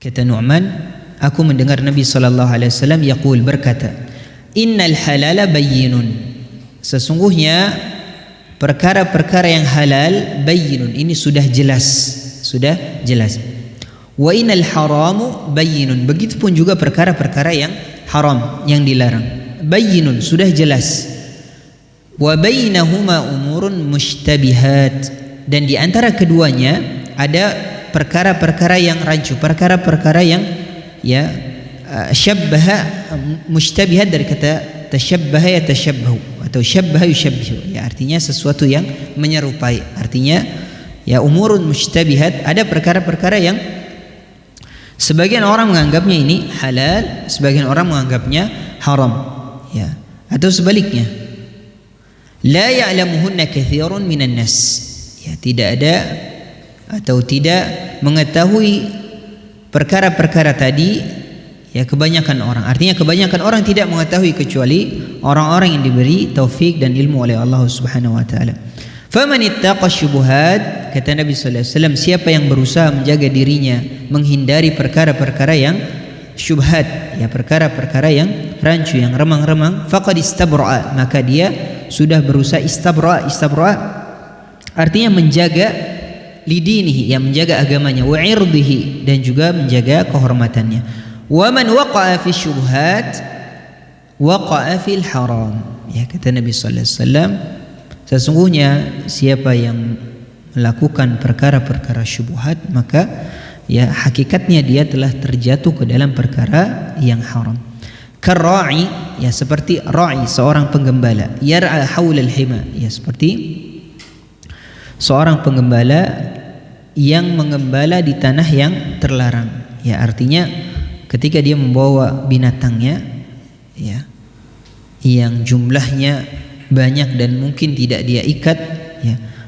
Kata Nu'man, aku mendengar Nabi SAW yaqul, berkata, innal halala bayyinun, sesungguhnya perkara-perkara yang halal bayyinun, ini sudah jelas. Wa innal haramu bayyinun, begitupun juga perkara-perkara yang haram, yang dilarang. Bayyinun, sudah jelas. Wa bainahuma umurun mushtabihat, dan di antara keduanya ada perkara-perkara yang rancu, perkara-perkara yang syabbaha, mushtabihat dari kata tashabbaha yatashabbahu atau syabbaha yushabbihu, artinya sesuatu yang menyerupai. Artinya umurun mushtabihat, ada perkara-perkara yang sebagian orang menganggapnya ini halal, sebagian orang menganggapnya haram, atau sebaliknya. La ya'lamuhunna katsirun minan nas, tidak ada atau tidak mengetahui perkara-perkara tadi kebanyakan orang. Artinya kebanyakan orang tidak mengetahui kecuali orang-orang yang diberi taufik dan ilmu oleh Allah Subhanahu wa taala. Faman ittaqa syubuhat, kata Nabi sallallahu alaihi wasallam, siapa yang berusaha menjaga dirinya menghindari perkara-perkara yang syubhat, perkara-perkara yang rancu, yang remang-remang, faqad istabra'a, maka dia sudah berusaha istabra'. Istabra' artinya menjaga lidinihi, yang menjaga agamanya, wa irdihi, dan juga menjaga kehormatannya. Wa man waqa'a fi syubhat waqa'a fil haram, kata Nabi sallallahu alaihi wasallam, sesungguhnya siapa yang melakukan perkara-perkara syubhat, maka hakikatnya dia telah terjatuh ke dalam perkara yang haram. Karra'i, seperti ra'i, seorang penggembala, yar'a haulal hima, seperti seorang penggembala yang mengembala di tanah yang terlarang. Artinya ketika dia membawa binatangnya yang jumlahnya banyak dan mungkin tidak dia ikat,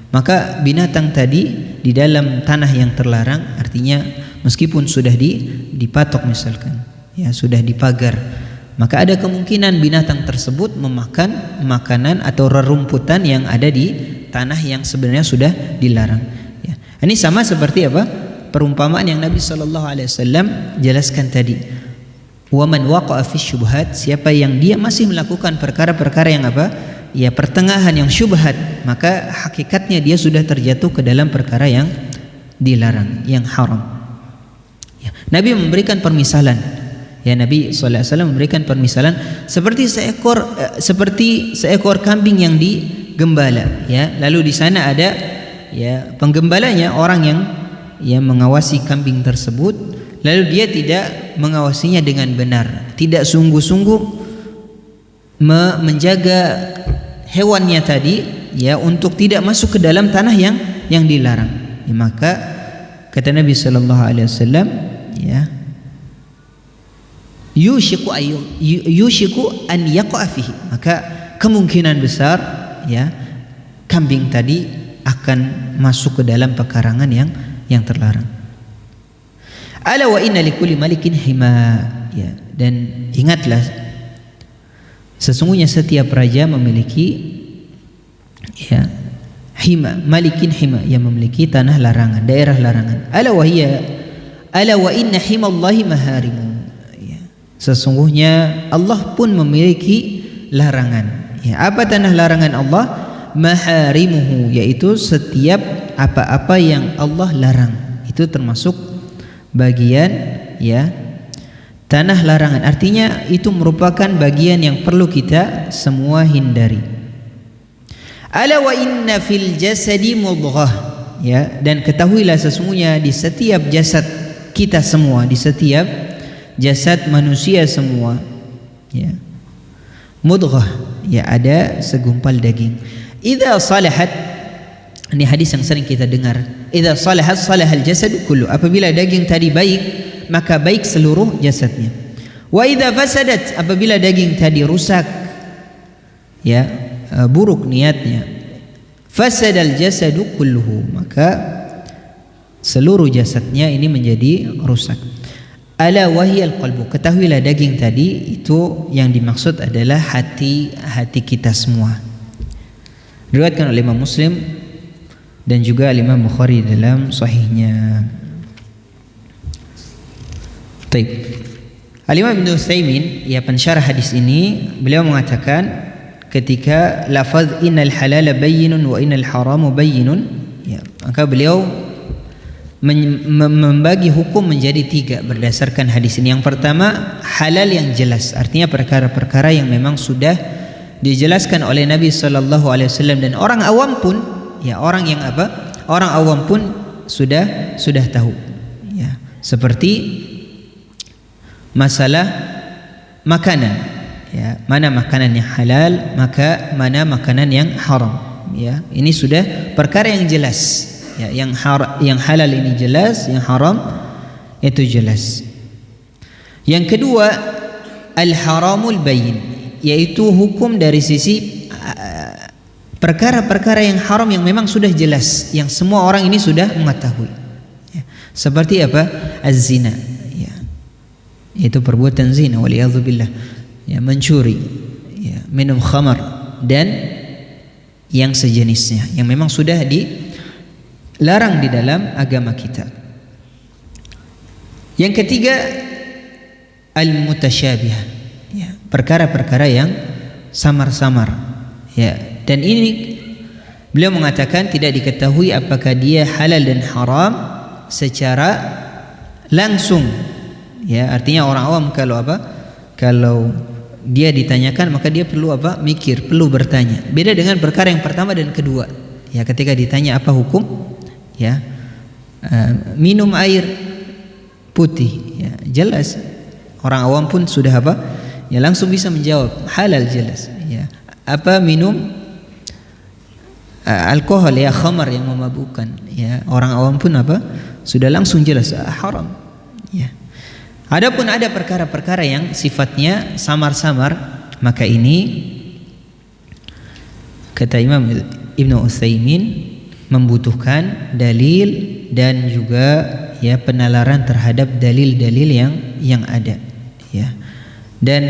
maka binatang tadi di dalam tanah yang terlarang, artinya meskipun sudah dipatok misalkan, sudah dipagar, maka ada kemungkinan binatang tersebut memakan makanan atau rerumputan yang ada di tanah yang sebenarnya sudah dilarang. Ini sama seperti apa? Perumpamaan yang Nabi sallallahu alaihi wasallam jelaskan tadi. Wa man waqa'a fi syubhat, siapa yang dia masih melakukan perkara-perkara yang pertengahan yang syubhat, maka hakikatnya dia sudah terjatuh ke dalam perkara yang dilarang, yang haram. Nabi memberikan permisalan. Nabi sallallahu alaihi wasallam memberikan permisalan seperti seekor kambing yang digembala, lalu di sana ada penggembalanya, orang yang mengawasi kambing tersebut, lalu dia tidak mengawasinya dengan benar, tidak sungguh-sungguh menjaga hewannya tadi untuk tidak masuk ke dalam tanah yang dilarang, maka kata Nabi sallallahu alaihi wasallam, yushiku an yaqa'a fihi, maka kemungkinan besar kambing tadi akan masuk ke dalam pekarangan yang terlarang. Ala wa inna likulli malikin hima, dan ingatlah sesungguhnya setiap raja memiliki hima, malikin hima, yang memiliki tanah larangan, daerah larangan. Ala wa inna himallahi maharimu, sesungguhnya Allah pun memiliki larangan. Apa tanah larangan Allah? Maharimuhu, yaitu setiap apa-apa yang Allah larang, itu termasuk bagian tanah larangan. Artinya itu merupakan bagian yang perlu kita semua hindari. Ala wa inna fil jasadi mudghah, dan ketahuilah sesungguhnya di setiap jasad kita semua, di setiap jasad manusia semua, mudghah, ada segumpal daging. Idza salahat, ini hadis yang sering kita dengar. Idza salahat salahal jasad kullu, apabila daging tadi baik, maka baik seluruh jasadnya. Wa idza fasadat, apabila daging tadi rusak, buruk niatnya, fasadal jasadu kulluhu, maka seluruh jasadnya ini menjadi rusak. Ala wahiyal qalbu, ketahuilah daging tadi itu yang dimaksud adalah hati kita semua. Diriwayatkan oleh Imam Muslim dan juga Imam Bukhari dalam sahihnya. Taib. Al-Imam Ibnu Utsaimin, ya pensyarah hadis ini, beliau mengatakan ketika lafaz innal halala bayyinun wa innal haramu bayyinun, ya, maka beliau membagi hukum menjadi 3 berdasarkan hadis ini. Yang pertama, halal yang jelas, artinya perkara-perkara yang memang sudah dijelaskan oleh Nabi sallallahu alaihi wasallam dan orang awam pun, ya orang yang apa? Orang awam pun sudah tahu. Ya, seperti masalah makanan, ya, mana makanan yang halal, maka mana makanan yang haram, ya. Ini sudah perkara yang jelas, ya, yang halal ini jelas, yang haram itu jelas. Yang kedua, al-haramul bayyin, yaitu hukum dari sisi perkara-perkara yang haram yang memang sudah jelas, yang semua orang ini sudah mengetahui, ya. Seperti apa? Az-zina, yaitu perbuatan zina, waliyadzubillah, ya, mencuri, ya, minum khamar dan yang sejenisnya yang memang sudah dilarang di dalam agama kita. Yang ketiga, al-mutasyabih, ya, perkara-perkara yang samar-samar, ya, dan ini beliau mengatakan tidak diketahui apakah dia halal dan haram secara langsung. Ya, artinya orang awam kalau dia ditanyakan maka dia perlu mikir, perlu bertanya. Beda dengan perkara yang pertama dan kedua. Ya, ketika ditanya apa hukum, ya, minum air putih, ya, jelas. Orang awam pun sudah ya, langsung bisa menjawab, halal jelas. Ya, apa minum alkohol, ya, khamar yang memabukkan, ya, orang awam pun sudah langsung jelas, haram. Ya. Adapun ada perkara-perkara yang sifatnya samar-samar, maka ini kata Imam Ibnu Utsaimin membutuhkan dalil dan juga, ya, penalaran terhadap dalil-dalil yang ada, ya. Dan,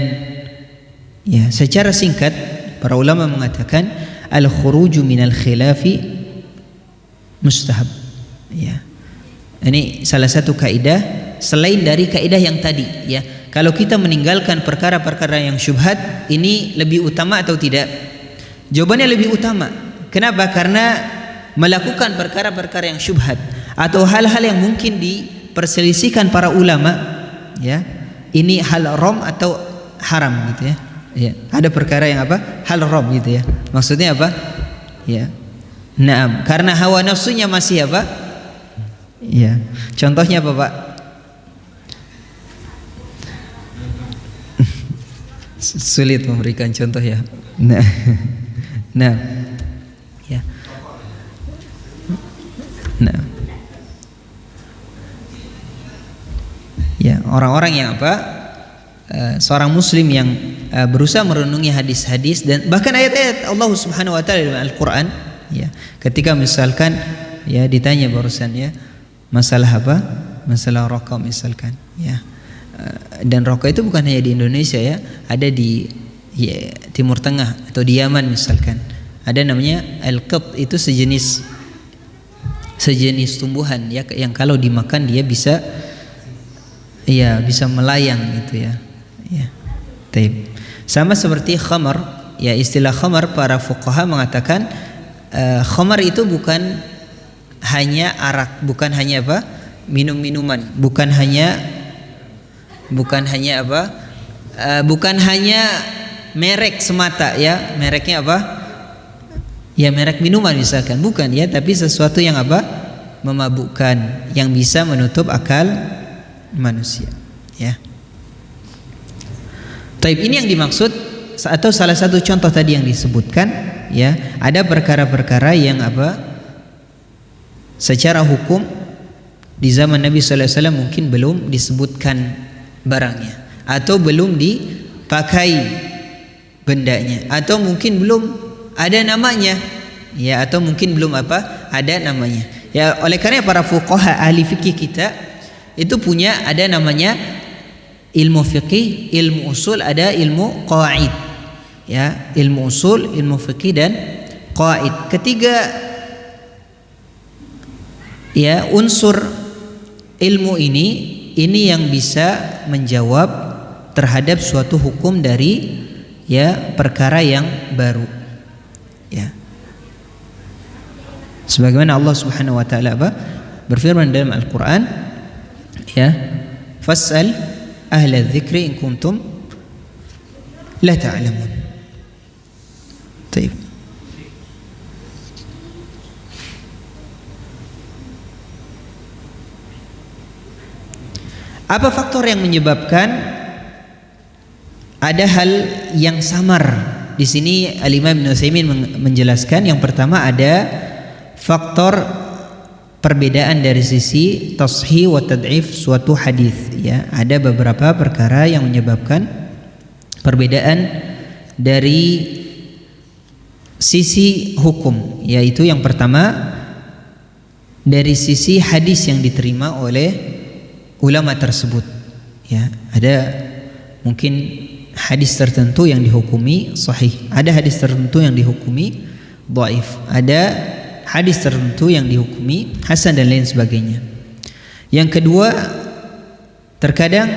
ya, secara singkat para ulama mengatakan al-khuruju minal khilafi mustahab, ya. Ini salah satu kaidah selain dari kaidah yang tadi, ya. Kalau kita meninggalkan perkara-perkara yang syubhat, ini lebih utama atau tidak? Jawabannya lebih utama. Kenapa? Karena melakukan perkara-perkara yang syubhat atau hal-hal yang mungkin diperselisihkan para ulama, ya, ini hal haram atau haram gitu, ya. Ya, ada perkara yang hal haram gitu, ya. Maksudnya apa? Ya. Naam, karena hawa nafsunya masih ya. Contohnya apa, Pak? Sulit memberikan contoh, ya. Nah, ya. Nah, ya, orang-orang yang seorang muslim yang berusaha merenungi hadis-hadis dan bahkan ayat-ayat Allah Subhanahu wa taala dalam Al-Qur'an, ya. Ketika misalkan, ya, ditanya barusan, ya, masalah masalah rokok misalkan, ya. Dan rokok itu bukan hanya di Indonesia, ya, ada di, ya, Timur Tengah atau di Yaman misalkan. Ada namanya al-qat, itu sejenis tumbuhan, ya, yang kalau dimakan dia bisa, ya, bisa melayang gitu, ya. Ya. Taib. Sama seperti khamar, ya, istilah khamar para fuqaha mengatakan khamar itu bukan hanya arak, bukan hanya minum-minuman, bukan hanya bukan hanya merek semata, ya, mereknya ya, merek minuman misalkan, bukan, ya, tapi sesuatu yang memabukkan, yang bisa menutup akal manusia, ya. Taib, ini yang dimaksud, atau salah satu contoh tadi yang disebutkan, ya, ada perkara-perkara yang secara hukum di zaman Nabi sallallahu alaihi wasallam mungkin belum disebutkan barangnya, atau belum dipakai bendanya, atau mungkin belum ada namanya, ya, atau mungkin belum ada namanya, ya. Oleh karena para fuqaha ahli fikih kita itu punya ada namanya ilmu fikih, ilmu usul, ada ilmu qawaid, ya, ilmu usul, ilmu fikih dan qawaid. Ketiga, ya, unsur ilmu ini ini yang bisa menjawab terhadap suatu hukum dari perkara yang baru. Ya. Sebagaimana Allah Subhanahu wa taala berfirman dalam Al-Qur'an, fas'al ahla dzikri in kuntum la ta'lamun. Baik. Apa faktor yang menyebabkan ada hal yang samar? Di sini Al-Imam Ibnu Utsaimin menjelaskan, yang pertama ada faktor perbedaan dari sisi tashih wa tad'if suatu hadis. Ya, ada beberapa perkara yang menyebabkan perbedaan dari sisi hukum, yaitu yang pertama dari sisi hadis yang diterima oleh ulama tersebut. Ya, ada mungkin hadis tertentu yang dihukumi sahih, ada hadis tertentu yang dihukumi dhaif, ada hadis tertentu yang dihukumi hasan dan lain sebagainya. Yang kedua, terkadang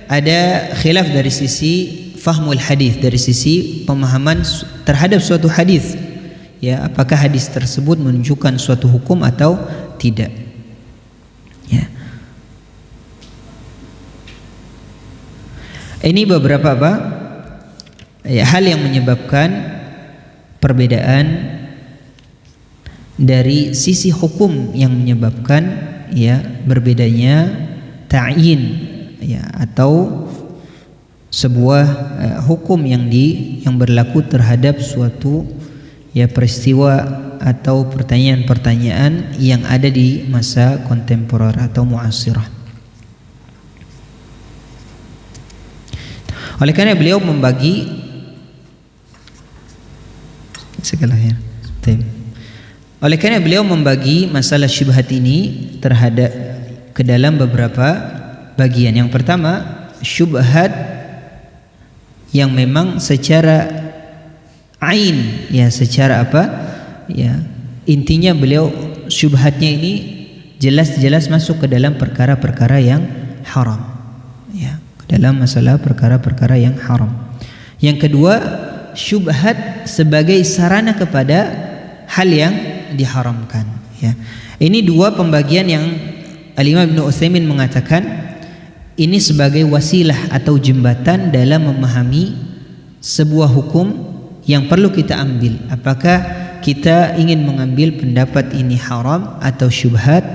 ada khilaf dari sisi fahmul hadis, dari sisi pemahaman terhadap suatu hadis. Ya, apakah hadis tersebut menunjukkan suatu hukum atau tidak. Ya. Ini beberapa hal yang menyebabkan perbedaan dari sisi hukum, yang menyebabkan berbedanya ta'yin atau sebuah hukum yang berlaku terhadap suatu peristiwa atau pertanyaan-pertanyaan yang ada di masa kontemporer atau muasirah. Oleh karena beliau membagi masalah syubhat ini ke dalam beberapa bagian. Yang pertama, syubhat yang memang secara ain, secara intinya beliau syubhatnya ini jelas-jelas masuk ke dalam perkara-perkara yang haram, dalam masalah perkara-perkara yang haram. Yang kedua, syubhat sebagai sarana kepada hal yang diharamkan. Ini dua pembagian yang Al-Imam Ibnu Utsaimin mengatakan ini sebagai wasilah atau jembatan dalam memahami sebuah hukum yang perlu kita ambil. Apakah kita ingin mengambil pendapat ini haram atau syubhat,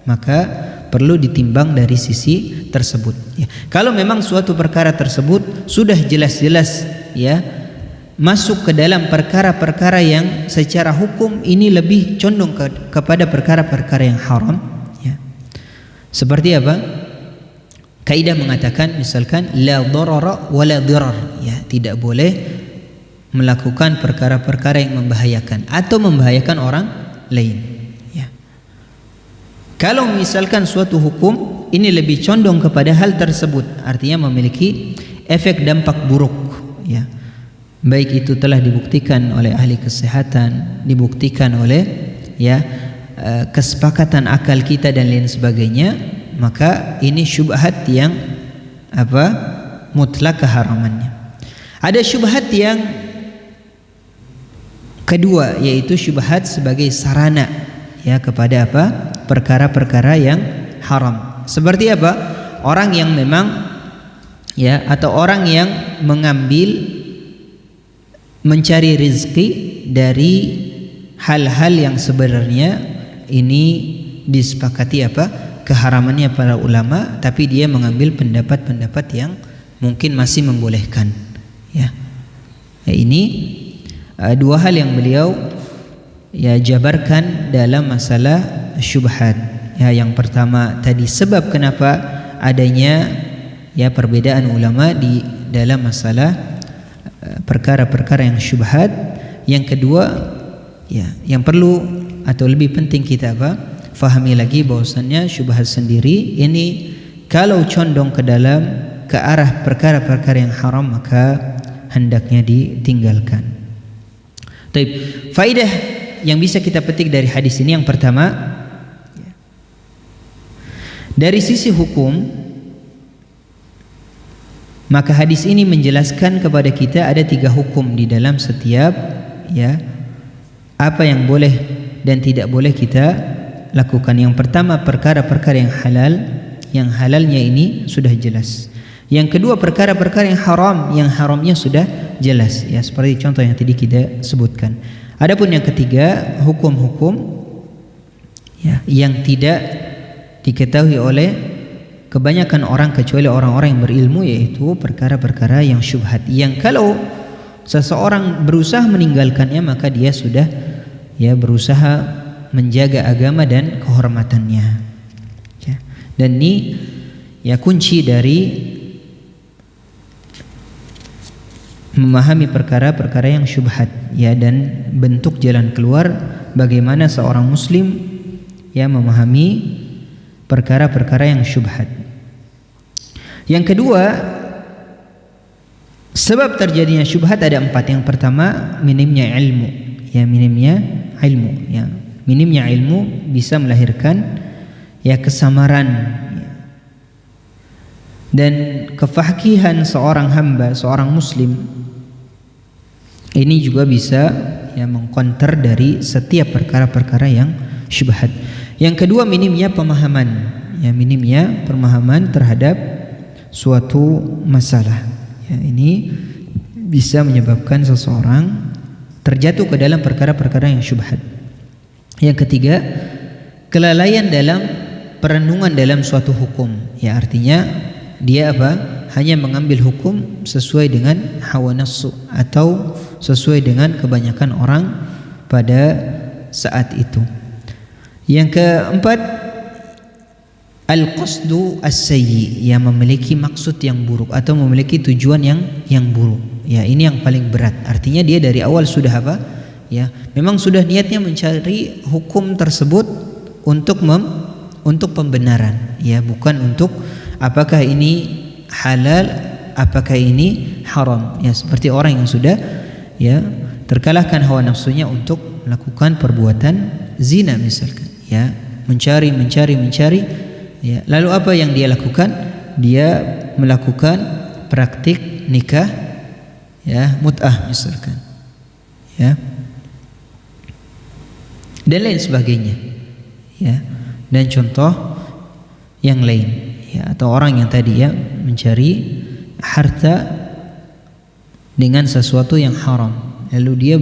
maka perlu ditimbang dari sisi tersebut. Kalau memang suatu perkara tersebut sudah jelas-jelas masuk ke dalam perkara-perkara yang secara hukum ini lebih condong kepada perkara-perkara yang haram, seperti apa? Kaidah mengatakan misalkan la darara wa la dirar, tidak boleh melakukan perkara-perkara yang membahayakan atau membahayakan orang lain. Kalau misalkan suatu hukum ini lebih condong kepada hal tersebut, artinya memiliki efek dampak buruk, baik itu telah dibuktikan oleh ahli kesehatan, dibuktikan oleh kesepakatan akal kita dan lain sebagainya, maka ini syubhat yang mutlak keharamannya. Ada syubhat yang kedua, yaitu syubhat sebagai sarana kepada perkara-perkara yang haram. Seperti apa? Orang yang memang atau orang yang mencari rezeki dari hal-hal yang sebenarnya ini disepakati keharamannya para ulama, tapi dia mengambil pendapat-pendapat yang mungkin masih membolehkan. Ini dua hal yang beliau jabarkan dalam masalah syubhat. Yang pertama tadi sebab kenapa adanya perbedaan ulama di dalam masalah perkara-perkara yang syubhat. Yang kedua, yang perlu atau lebih penting kita fahami lagi bahwasannya syubhat sendiri ini kalau condong ke arah perkara-perkara yang haram, maka hendaknya ditinggalkan. Baik, faidah yang bisa kita petik dari hadis ini, yang pertama, Dari sisi hukum, maka hadis ini menjelaskan kepada kita ada 3 hukum di dalam setiap apa yang boleh dan tidak boleh kita lakukan. Yang pertama, perkara-perkara yang halal, yang halalnya ini sudah jelas. Yang kedua, perkara-perkara yang haramnya sudah jelas, ya, seperti contoh yang tadi kita sebutkan. Adapun yang ketiga, hukum-hukum yang tidak diketahui oleh kebanyakan orang kecuali orang-orang yang berilmu, yaitu perkara-perkara yang syubhat, yang kalau seseorang berusaha meninggalkannya maka dia sudah berusaha menjaga agama dan kehormatannya. Dan ini kunci dari memahami perkara-perkara yang syubhat, dan bentuk jalan keluar bagaimana seorang muslim memahami perkara-perkara yang syubhat. Yang kedua, sebab terjadinya syubhat ada 4. Yang pertama, minimnya ilmu. Minimnya ilmu bisa melahirkan kesamaran dan kefakihan seorang hamba, seorang muslim. Ini juga bisa mengkonter dari setiap perkara-perkara yang syubhat. Yang kedua, minimnya pemahaman, minimnya pemahaman terhadap suatu masalah. Ini bisa menyebabkan seseorang terjatuh ke dalam perkara-perkara yang syubhat. Yang ketiga, kelalaian dalam perenungan dalam suatu hukum. Artinya dia hanya mengambil hukum sesuai dengan hawa nafsu atau sesuai dengan kebanyakan orang pada saat itu. Yang keempat, al-qasdu as-sayyi, yang memiliki maksud yang buruk atau memiliki tujuan yang buruk. Ini yang paling berat. Artinya dia dari awal sudah memang sudah niatnya mencari hukum tersebut untuk pembenaran, bukan untuk apakah ini halal, apakah ini haram. Seperti orang yang sudah terkalahkan hawa nafsunya untuk melakukan perbuatan zina misalkan, mencari, lalu apa yang dia lakukan? Dia melakukan praktik nikah mut'ah misalkan, dan lain sebagainya, dan contoh yang lain, atau orang yang tadi mencari harta dengan sesuatu yang haram, lalu dia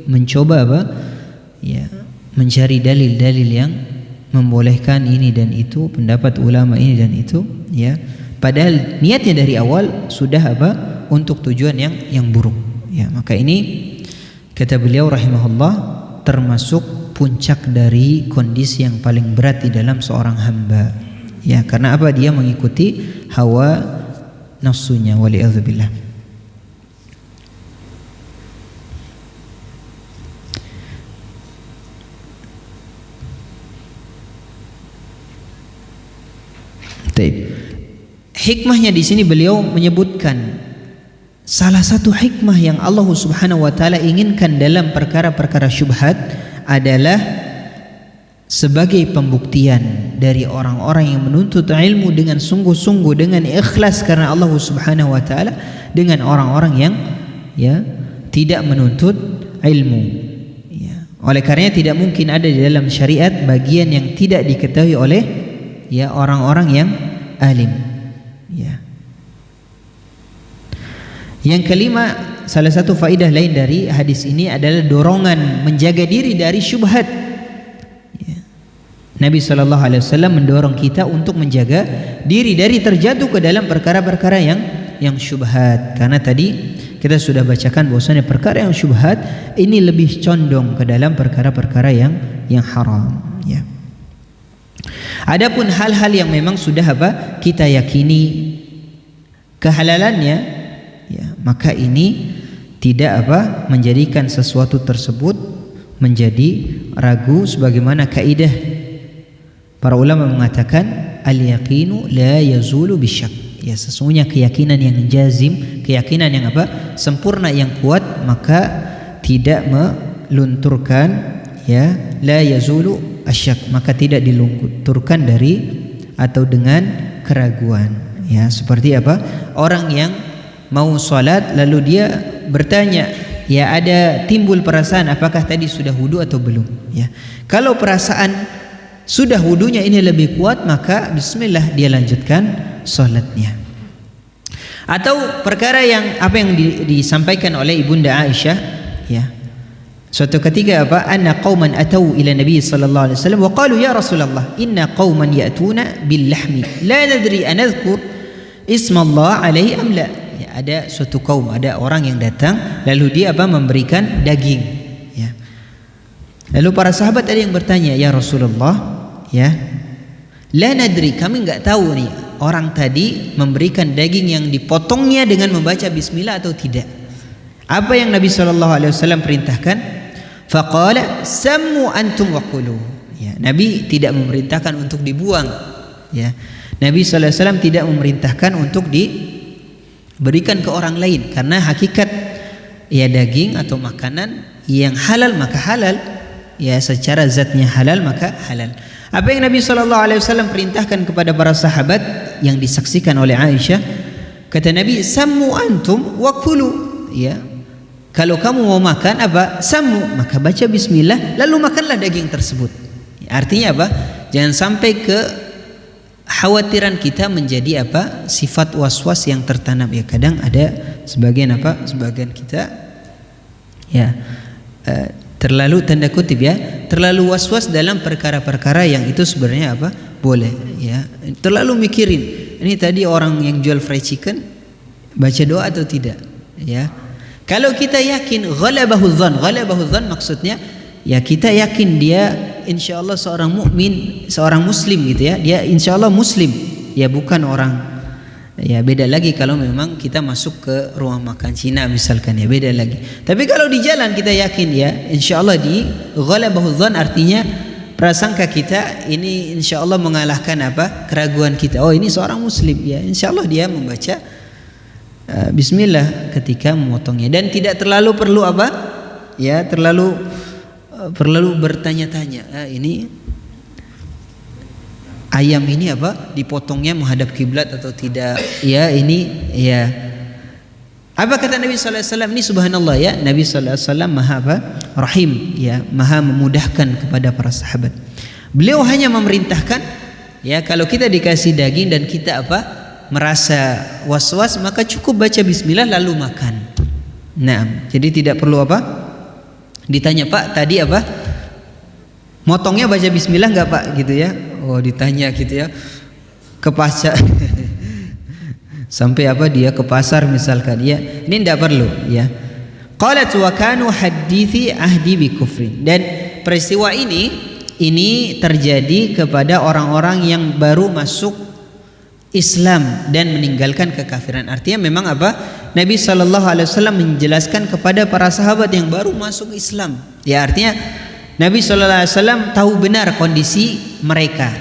mencoba mencari dalil-dalil yang membolehkan ini dan itu, pendapat ulama ini dan itu, padahal niatnya dari awal sudah untuk tujuan yang buruk. Maka ini kata beliau rahimahullah termasuk puncak dari kondisi yang paling berat di dalam seorang hamba. Karena apa? Dia mengikuti hawa nafsunya, waliyadzubillah. Hikmahnya di sini beliau menyebutkan salah satu hikmah yang Allah Subhanahu wa taala inginkan dalam perkara-perkara syubhat adalah sebagai pembuktian dari orang-orang yang menuntut ilmu dengan sungguh-sungguh, dengan ikhlas karena Allah Subhanahu wa taala, dengan orang-orang yang tidak menuntut ilmu. Oleh karenanya tidak mungkin ada di dalam syariat bagian yang tidak diketahui oleh orang-orang yang alim. Yang kelima, salah satu faidah lain dari hadis ini adalah dorongan menjaga diri dari syubhat. Nabi SAW mendorong kita untuk menjaga diri dari terjatuh ke dalam perkara-perkara yang syubhat. Karena tadi kita sudah bacakan bahwasanya perkara yang syubhat ini lebih condong ke dalam perkara-perkara yang haram. Adapun hal-hal yang memang sudah kita yakini kehalalannya, maka ini tidak menjadikan sesuatu tersebut menjadi ragu, sebagaimana kaidah para ulama mengatakan al-yaqinu la yazulu bisyak. Sesungguhnya keyakinan yang jazim, keyakinan yang sempurna, yang kuat, maka tidak melunturkan la yazulu asyak, maka tidak dilunturkan dari atau dengan keraguan. Ya, seperti apa? Orang yang mau sholat lalu dia bertanya, ya ada timbul perasaan apakah tadi sudah wudu atau belum. Ya, kalau perasaan sudah wudunya ini lebih kuat, maka bismillah dia lanjutkan sholatnya. Atau perkara yang apa yang disampaikan oleh ibunda Aisyah, ya, suatu ketika apa, anna qauman atau ila Nabi sallallahu alaihi wasallam wa qalu ya Rasulullah inna qauman ya'tuna bil lahmi la nadri anadhkur isma Allah alaihi am la. Ya, ada suatu kaum, ada orang yang datang lalu dia apa, memberikan daging, ya. Lalu para sahabat ada yang bertanya, ya Rasulullah, ya, la nadri, kami enggak tahu nih orang tadi memberikan daging yang dipotongnya dengan membaca bismillah atau tidak. Apa yang Nabi SAW perintahkan? Faqala sammu antum wa qulu. Ya, Nabi tidak memerintahkan untuk dibuang. Ya, Nabi SAW tidak memerintahkan untuk diberikan ke orang lain, karena hakikat ya daging atau makanan yang halal maka halal, ya secara zatnya halal maka halal. Apa yang Nabi SAW perintahkan kepada para sahabat yang disaksikan oleh Aisyah, kata Nabi, sammu antum wa kulu. Ya, kalau kamu mau makan apa? Sammu, maka baca bismillah lalu makanlah daging tersebut. Ya, artinya apa? Jangan sampai kekhawatiran kita menjadi apa? Sifat was-was yang tertanam. Ya, kadang ada sebagian kita ya terlalu, tanda kutip ya, terlalu was-was dalam perkara-perkara yang itu sebenarnya apa? Boleh, ya. Terlalu mikirin, ini tadi orang yang jual fried chicken baca doa atau tidak, ya. Kalau kita yakin ghalabahu dzan maksudnya ya kita yakin dia insyaallah seorang mukmin, seorang muslim gitu ya. Dia insyaallah muslim, ya bukan orang. Ya beda lagi kalau memang kita masuk ke rumah makan Cina misalkan, ya beda lagi. Tapi kalau di jalan kita yakin ya insyaallah di ghalabahu dzan, artinya prasangka kita ini insyaallah mengalahkan apa? Keraguan kita. Oh ini seorang muslim, ya insyaallah dia membaca bismillah ketika memotongnya, dan tidak terlalu perlu apa? Ya terlalu bertanya-tanya, ini ayam ini apa dipotongnya menghadap kiblat atau tidak, ya ini ya apa kata Nabi sallallahu alaihi wasallam. Ini subhanallah ya, Nabi sallallahu alaihi wasallam maha apa? Rahim, ya maha memudahkan kepada para sahabat. Beliau hanya memerintahkan ya kalau kita dikasih daging dan kita apa merasa was-was, maka cukup baca bismillah lalu makan. Nah, jadi tidak perlu apa ditanya, Pak tadi apa motongnya baca bismillah enggak Pak, gitu ya. Oh ditanya gitu ya, ke pasar sampai apa dia ke pasar misalkan, ya ini tidak perlu, ya. Qalat wa kanu hadithi ahdi bi kufrin, dan peristiwa ini terjadi kepada orang-orang yang baru masuk Islam dan meninggalkan kekafiran. Artinya memang apa? Nabi SAW menjelaskan kepada para sahabat yang baru masuk Islam. Ya artinya Nabi SAW tahu benar kondisi mereka.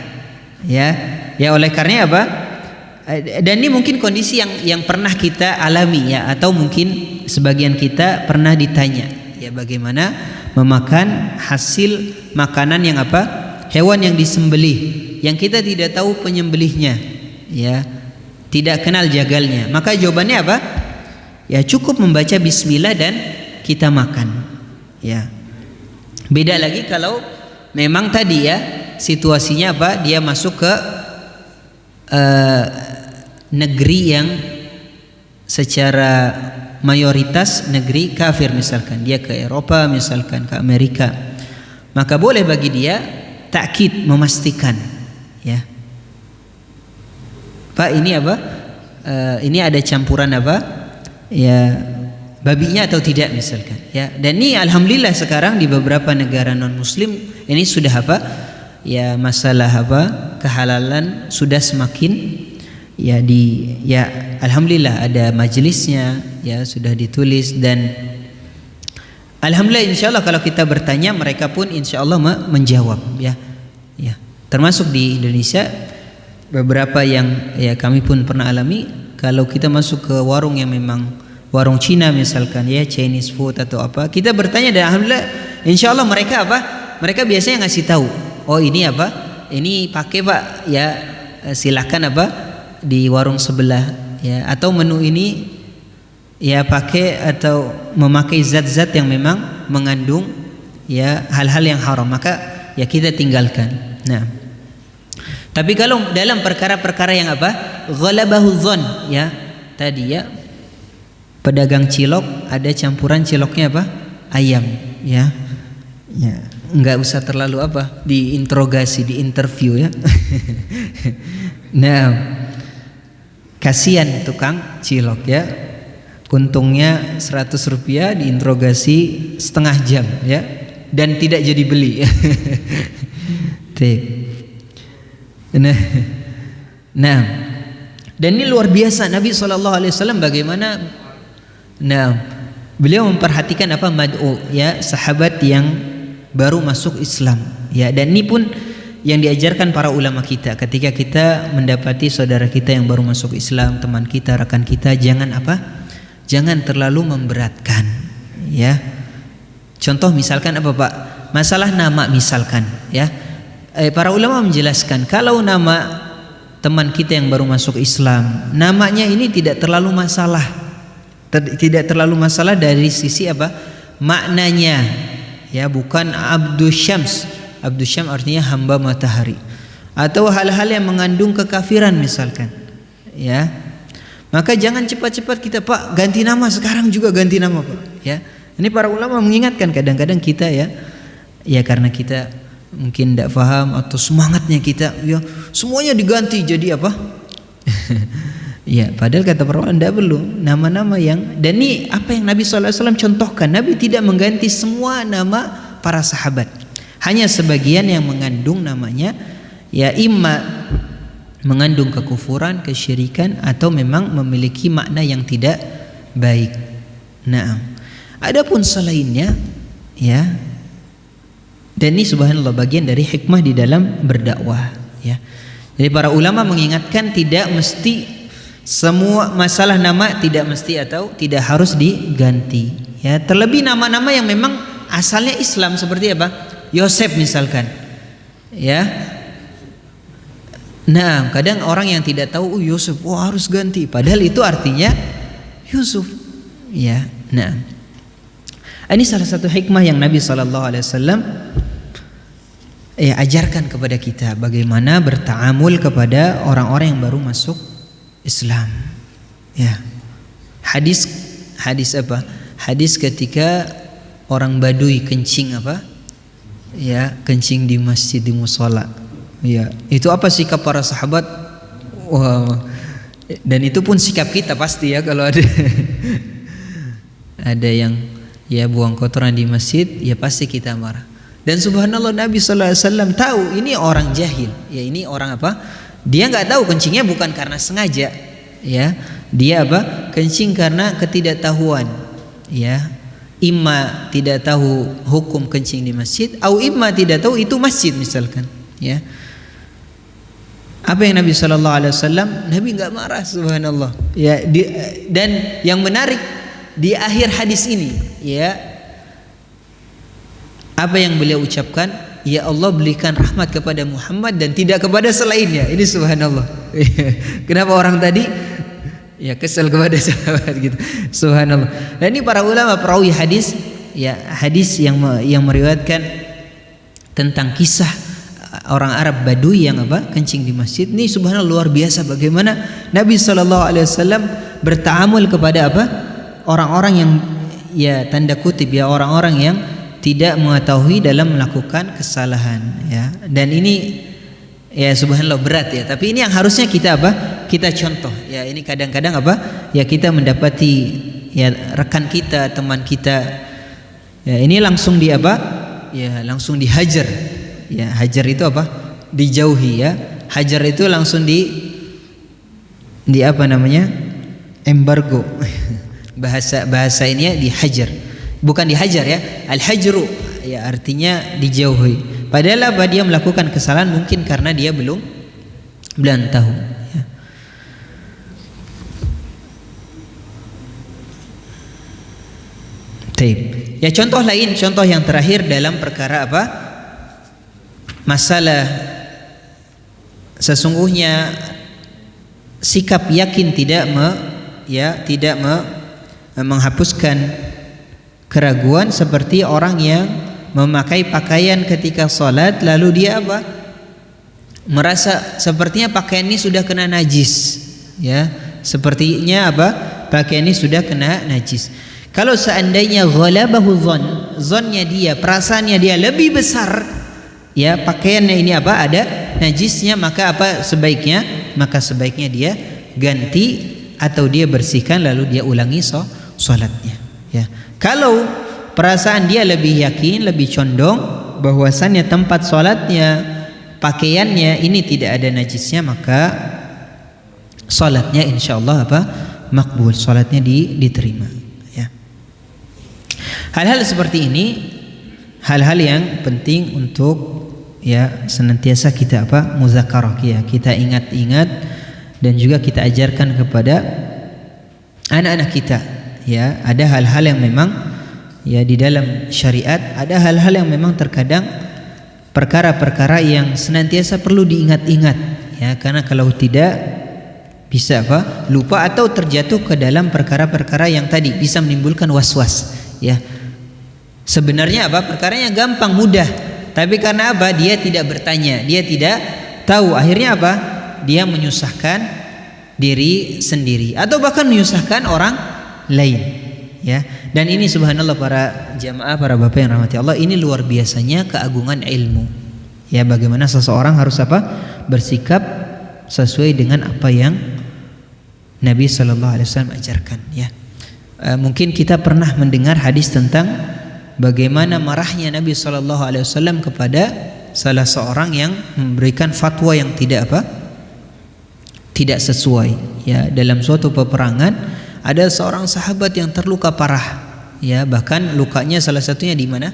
Ya oleh karena apa? Dan ini mungkin kondisi yang pernah kita alami ya, atau mungkin sebagian kita pernah ditanya ya bagaimana memakan hasil makanan yang apa? Hewan yang disembelih yang kita tidak tahu penyembelihnya, ya tidak kenal jagalnya. Maka jawabannya apa? Ya cukup membaca bismillah dan kita makan, ya. Beda lagi kalau memang tadi ya situasinya apa, dia masuk ke negeri yang secara mayoritas negeri kafir, misalkan dia ke Eropa, misalkan ke Amerika, maka boleh bagi dia takkid, memastikan ya Pak ini apa ini ada campuran apa ya babinya atau tidak misalkan, ya. Dan ini alhamdulillah sekarang di beberapa negara non muslim ini sudah apa ya masalah apa kehalalan sudah semakin ya alhamdulillah ada majelisnya, ya sudah ditulis, dan alhamdulillah insyaallah kalau kita bertanya mereka pun insyaallah menjawab, ya termasuk di Indonesia beberapa yang ya kami pun pernah alami. Kalau kita masuk ke warung yang memang warung Cina misalkan, ya Chinese food atau apa, kita bertanya dan alhamdulillah insyaallah mereka biasanya ngasih tahu, oh ini apa ini pakai Pak ya silakan apa di warung sebelah ya, atau menu ini ya pakai atau memakai zat-zat yang memang mengandung ya hal-hal yang haram, maka ya kita tinggalkan. Nah, tapi kalau dalam perkara-perkara yang apa ghalabahu dzan ya, tadi ya pedagang cilok ada campuran ciloknya apa ayam ya, ya nggak usah terlalu apa diinterogasi, diinterview ya. Nah, kasihan tukang cilok ya, untungnya 100 rupiah diinterogasi setengah jam ya, dan tidak jadi beli. Nah, dan ini luar biasa Nabi SAW bagaimana. Nah, beliau memperhatikan apa mad'u ya, sahabat yang baru masuk Islam ya, dan ini pun yang diajarkan para ulama kita ketika kita mendapati saudara kita yang baru masuk Islam, teman kita, rekan kita, jangan apa? Jangan terlalu memberatkan ya. Contoh misalkan apa Pak? Masalah nama misalkan ya. Para ulama menjelaskan kalau nama teman kita yang baru masuk Islam, namanya ini tidak terlalu masalah. Tidak terlalu masalah dari sisi apa? Maknanya ya, bukan Abdus Syams. Abdus Syams artinya hamba matahari, atau hal-hal yang mengandung kekafiran misalkan ya. Maka jangan cepat-cepat kita Pak ganti nama, sekarang juga ganti nama Pak ya. Ini para ulama mengingatkan, kadang-kadang kita ya karena kita mungkin tidak paham atau semangatnya kita ya semuanya diganti jadi apa. Ya padahal kata para ulama tidak perlu nama-nama yang, dan ini apa yang Nabi SAW contohkan. Nabi tidak mengganti semua nama para sahabat, hanya sebagian yang mengandung namanya ya imma mengandung kekufuran, kesyirikan, atau memang memiliki makna yang tidak baik. Nah, adapun selainnya ya, dan ini subhanallah bagian dari hikmah di dalam berdakwah ya. Jadi para ulama mengingatkan tidak mesti semua masalah nama, tidak mesti atau tidak harus diganti ya. Terlebih nama-nama yang memang asalnya Islam seperti apa? Yosef misalkan ya. Nah, kadang orang yang tidak tahu Yusuf, harus ganti, padahal itu artinya Yusuf ya. Nah, ini salah satu hikmah yang Nabi SAW ajarkan kepada kita, bagaimana bertaamul kepada orang-orang yang baru masuk Islam ya. Hadis apa? Hadis ketika orang Badui kencing apa ya, kencing di masjid, di musola ya, itu apa sikap para sahabat? Wah, dan itu pun sikap kita pasti ya, kalau ada ada yang ya buang kotoran di masjid ya pasti kita marah. Dan subhanallah Nabi SAW tahu ini orang jahil ya, ini orang apa, dia nggak tahu kencingnya bukan karena sengaja ya, dia apa, kencing karena ketidaktahuan ya, imma tidak tahu hukum kencing di masjid, atau imma tidak tahu itu masjid misalkan ya. Apa yang Nabi SAW, Nabi nggak marah subhanallah ya. Dan yang menarik di akhir hadis ini ya, apa yang beliau ucapkan? Ya Allah berikan rahmat kepada Muhammad dan tidak kepada selainnya. Ini subhanallah. Kenapa orang tadi ya kesal kepada sahabat gitu? Subhanallah. Dan ini para ulama perawi hadis ya, hadis yang meriwayatkan tentang kisah orang Arab Badui yang apa, kencing di masjid. Ini subhanallah luar biasa bagaimana Nabi SAW bertaamul kepada apa, orang-orang yang ya tanda kutip ya, orang-orang yang tidak mengetahui dalam melakukan kesalahan ya. Dan ini ya subhanallah berat ya, tapi ini yang harusnya kita apa, kita contoh ya. Ini kadang-kadang apa ya, kita mendapati ya rekan kita, teman kita ya, ini langsung di apa ya, langsung dihajar ya. Hajar itu apa, dijauhi ya. Hajar itu langsung di apa namanya, embargo. bahasa ini ya, dihajar, bukan dihajar ya, al-hajru ya artinya dijauhi. Padahal apa, dia melakukan kesalahan mungkin karena dia belum tahu ya. Taib. Ya contoh lain, contoh yang terakhir dalam perkara apa, masalah sesungguhnya sikap yakin tidak menghapuskan keraguan seperti orang yang memakai pakaian ketika salat lalu dia merasa sepertinya pakaian ini sudah kena najis, ya, sepertinya pakaian ini sudah kena najis. Kalau seandainya ghalabahu zonnya dia, perasaannya dia lebih besar, ya, pakaiannya ini ada najisnya, maka sebaiknya dia ganti atau dia bersihkan lalu dia ulangi salatnya, ya. Kalau perasaan dia lebih yakin, lebih condong bahwasannya tempat salatnya, pakaiannya ini tidak ada najisnya, maka salatnya insyaallah makbul, salatnya diterima, ya. Hal-hal seperti ini hal-hal yang penting untuk, ya, senantiasa kita muzakarah, ya, kita ingat-ingat dan juga kita ajarkan kepada anak-anak kita, ya. Ada hal-hal yang memang, ya, di dalam syariat ada hal-hal yang memang terkadang perkara-perkara yang senantiasa perlu diingat-ingat, ya, karena kalau tidak bisa lupa atau terjatuh ke dalam perkara-perkara yang tadi bisa menimbulkan was-was, ya. Sebenarnya perkaranya gampang, mudah, tapi karena dia tidak bertanya, dia tidak tahu, akhirnya dia menyusahkan diri sendiri atau bahkan menyusahkan orang lain, ya. Dan ini subhanallah para jamaah, para bapak yang rahmati Allah, ini luar biasanya keagungan ilmu, ya, bagaimana seseorang harus bersikap sesuai dengan apa yang Nabi sallallahu alaihi wasallam ajarkan, ya. Mungkin kita pernah mendengar hadis tentang bagaimana marahnya Nabi sallallahu alaihi wasallam kepada salah seorang yang memberikan fatwa yang tidak sesuai, ya. Dalam suatu peperangan ada seorang sahabat yang terluka parah, ya, bahkan lukanya salah satunya di mana?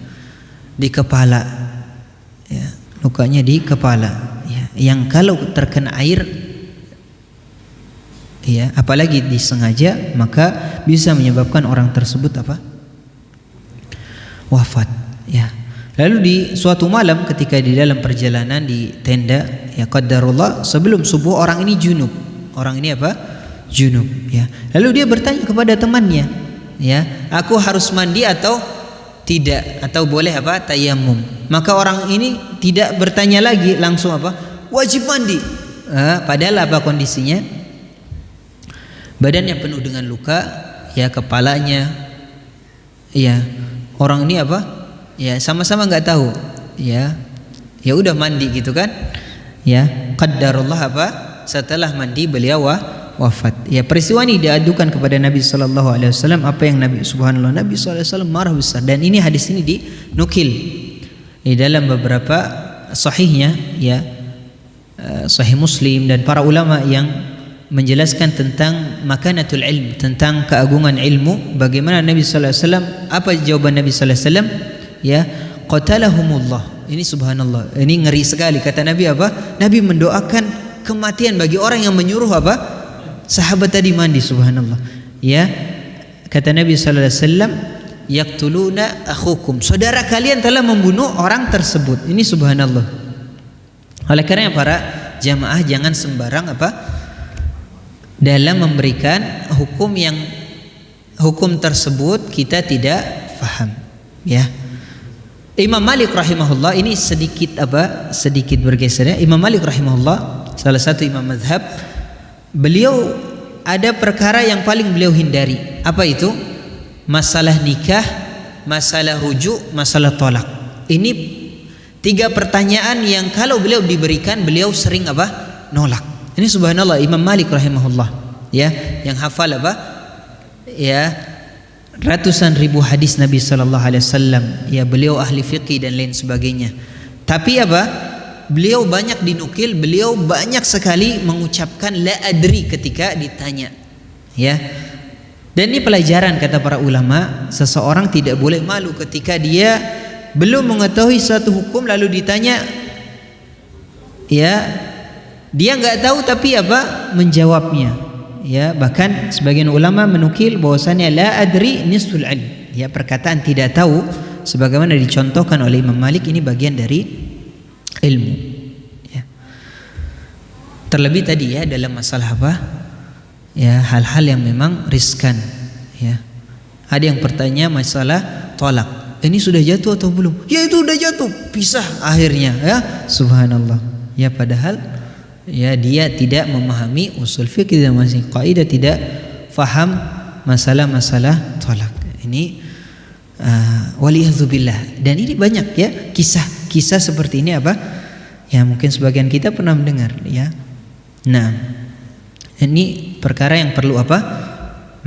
Di kepala, ya, lukanya di kepala, ya, yang kalau terkena air, ya, apalagi disengaja, maka bisa menyebabkan orang tersebut wafat, ya. Lalu di suatu malam ketika di dalam perjalanan di tenda, ya, qadarullah sebelum subuh orang ini junub, junub, ya. Lalu dia bertanya kepada temannya, ya, aku harus mandi atau tidak, atau boleh tayamum. Maka orang ini tidak bertanya lagi, langsung wajib mandi. Padahal kondisinya? Badannya penuh dengan luka, ya, kepalanya, ya. Orang ini ya, sama-sama nggak tahu, ya. Ya udah mandi gitu kan, ya. Qadarullah setelah mandi beliau wafat. Ya, peristiwa ini diadukan kepada Nabi sallallahu alaihi wasallam, apa yang Nabi sallallahu alaihi wasallam marah besar, dan ini hadis ini dinukil di dalam beberapa sahihnya, ya, sahih Muslim, dan para ulama yang menjelaskan tentang makanatul ilm, tentang keagungan ilmu, bagaimana Nabi sallallahu alaihi wasallam, apa jawaban Nabi sallallahu alaihi wasallam, ya, qatalahumullah. Ini subhanallah, ini ngeri sekali, kata Nabi Nabi mendoakan kematian bagi orang yang menyuruh sahabat tadi mandi, subhanallah, ya. Kata Nabi sallallahu alaihi wasallam, yaqtuluna akhukum, saudara kalian telah membunuh orang tersebut. Ini subhanallah. Oleh karena para jamaah jangan sembarang dalam memberikan hukum tersebut kita tidak faham, ya. Imam Malik rahimahullah, ini sedikit bergeser, ya. Imam Malik rahimahullah salah satu imam mazhab, beliau ada perkara yang paling beliau hindari. Apa itu? Masalah nikah, masalah rujuk, masalah tolak. Ini 3 pertanyaan yang kalau beliau diberikan, beliau sering nolak. Ini subhanallah Imam Malik rahimahullah, ya, yang hafal ya, ratusan ribu hadis Nabi sallallahu alaihi wasallam, ya, beliau ahli fiqih dan lain sebagainya. Tapi beliau banyak dinukil, beliau banyak sekali mengucapkan la adri ketika ditanya, ya. Dan ini pelajaran, kata para ulama, seseorang tidak boleh malu ketika dia belum mengetahui suatu hukum lalu ditanya, ya, dia nggak tahu tapi menjawabnya, ya. Bahkan sebagian ulama menukil bahwasannya la adri nisful ilm, ya, perkataan tidak tahu sebagaimana dicontohkan oleh Imam Malik ini bagian dari ilmu, ya. Terlebih tadi ya dalam masalah apa? Ya, hal-hal yang memang riskan ya. Ada yang bertanya masalah tolak. Ini sudah jatuh atau belum? Ya itu udah jatuh, pisah akhirnya ya. Subhanallah. Ya padahal ya dia tidak memahami usul fikih dan masih kaidah, tidak faham masalah-masalah tolak. Ini waliyadzubillah. Dan ini banyak ya kisah-kisah seperti ini apa? Ya mungkin sebagian kita pernah mendengar ya. Nah, ini perkara yang perlu apa?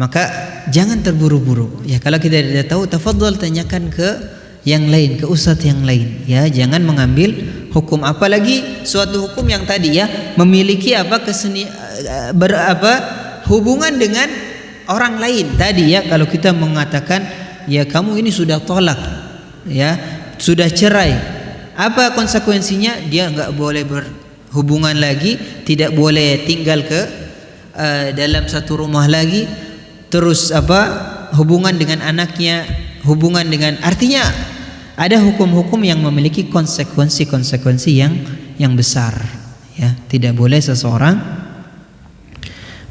Maka jangan terburu-buru. Ya kalau kita tidak tahu, tafadhol tanyakan ke yang lain, ke ustadz yang lain. Ya jangan mengambil hukum, apalagi suatu hukum yang tadi ya memiliki apa hubungan dengan orang lain. Tadi ya kalau kita mengatakan ya kamu ini sudah tolak, ya sudah cerai, apa konsekuensinya? Dia nggak boleh berhubungan lagi, tidak boleh tinggal ke dalam satu rumah lagi, terus hubungan dengan anaknya, hubungan dengan, artinya ada hukum-hukum yang memiliki konsekuensi-konsekuensi yang besar ya. Tidak boleh seseorang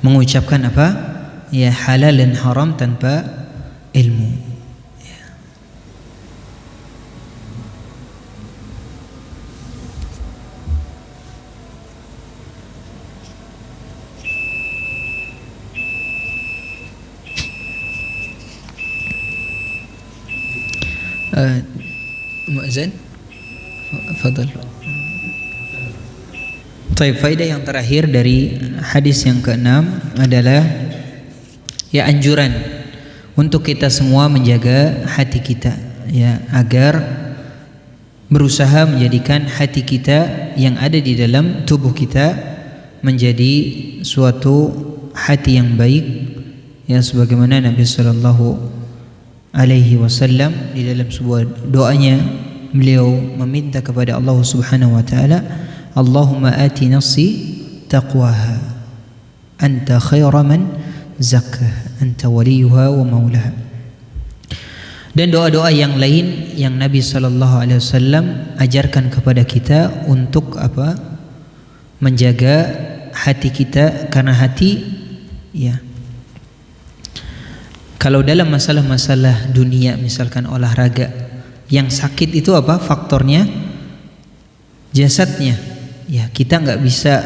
mengucapkan ya halal dan haram tanpa ilmu. Muazzin, fadal. Baik, faedah yang terakhir dari hadis yang ke-6 adalah ya anjuran untuk kita semua menjaga hati kita ya, agar berusaha menjadikan hati kita yang ada di dalam tubuh kita menjadi suatu hati yang baik ya, sebagaimana Nabi sallallahu alaihi wasallam di dalam sebuah doanya beliau meminta kepada Allah Subhanahu wa taala, Allahumma ati nafsi taqwaha anta khairu man zakkah anta waliyuha wa maulaha. Dan doa-doa yang lain yang Nabi sallallahu alaihi wasallam ajarkan kepada kita untuk menjaga hati kita, karena hati ya, kalau dalam masalah-masalah dunia misalkan olahraga, yang sakit itu faktornya? Jasadnya ya, kita nggak bisa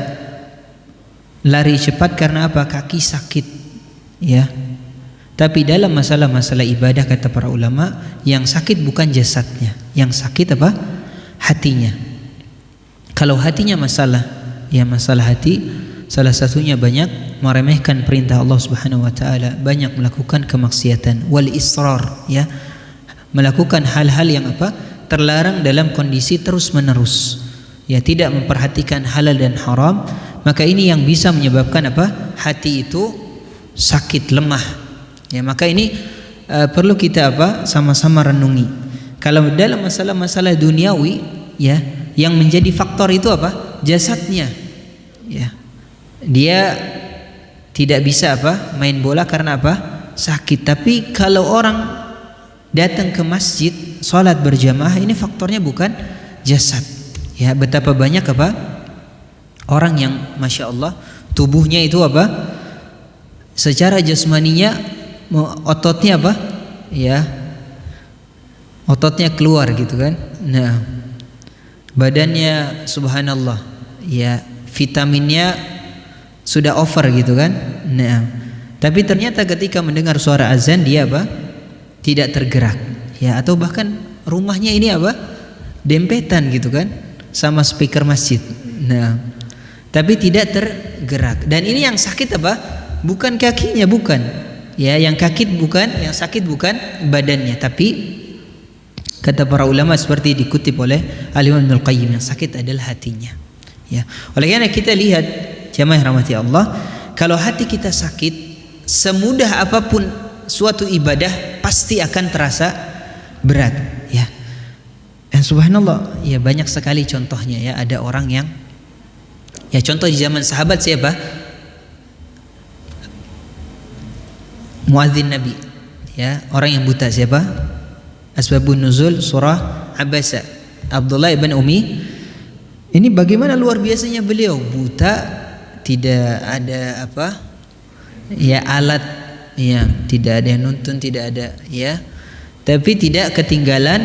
lari cepat karena kaki sakit ya. Tapi dalam masalah-masalah ibadah kata para ulama, yang sakit bukan jasadnya, yang sakit hatinya. Kalau hatinya masalah hati, salah satunya banyak meremehkan perintah Allah Subhanahu wa taala, banyak melakukan kemaksiatan, wal israr ya, melakukan hal-hal yang terlarang dalam kondisi terus-menerus ya, tidak memperhatikan halal dan haram, maka ini yang bisa menyebabkan hati itu sakit, lemah ya. Maka ini perlu kita sama-sama renungi. Kalau dalam masalah-masalah duniawi ya, yang menjadi faktor itu jasadnya ya, dia tidak bisa main bola karena sakit. Tapi kalau orang datang ke masjid salat berjamaah, ini faktornya bukan jasad ya. Betapa banyak orang yang masya Allah tubuhnya itu secara jasmaninya ototnya ya, ototnya keluar gitu kan. Nah, badannya subhanallah ya, vitaminnya sudah over gitu kan. Nah, tapi ternyata ketika mendengar suara azan dia tidak tergerak ya, atau bahkan rumahnya ini dempetan gitu kan sama speaker masjid. Nah, tapi tidak tergerak. Dan ini yang sakit bukan kakinya, bukan ya, yang sakit bukan badannya, tapi kata para ulama seperti dikutip oleh Al-Imam Ibnul Qayyim, yang sakit adalah hatinya ya. Oleh karena kita lihat jamaah rahmati Allah, kalau hati kita sakit, semudah apapun suatu ibadah pasti akan terasa berat ya. Dan subhanallah ya, banyak sekali contohnya ya. Ada orang yang ya, contoh di zaman sahabat siapa? Muadzin Nabi ya, orang yang buta siapa? Asbabun nuzul surah Abasa, Abdullah ibn Umi. Ini bagaimana luar biasanya beliau, buta tidak ada apa? Ya alat, ya tidak ada yang nuntun, tidak ada ya. Tapi tidak ketinggalan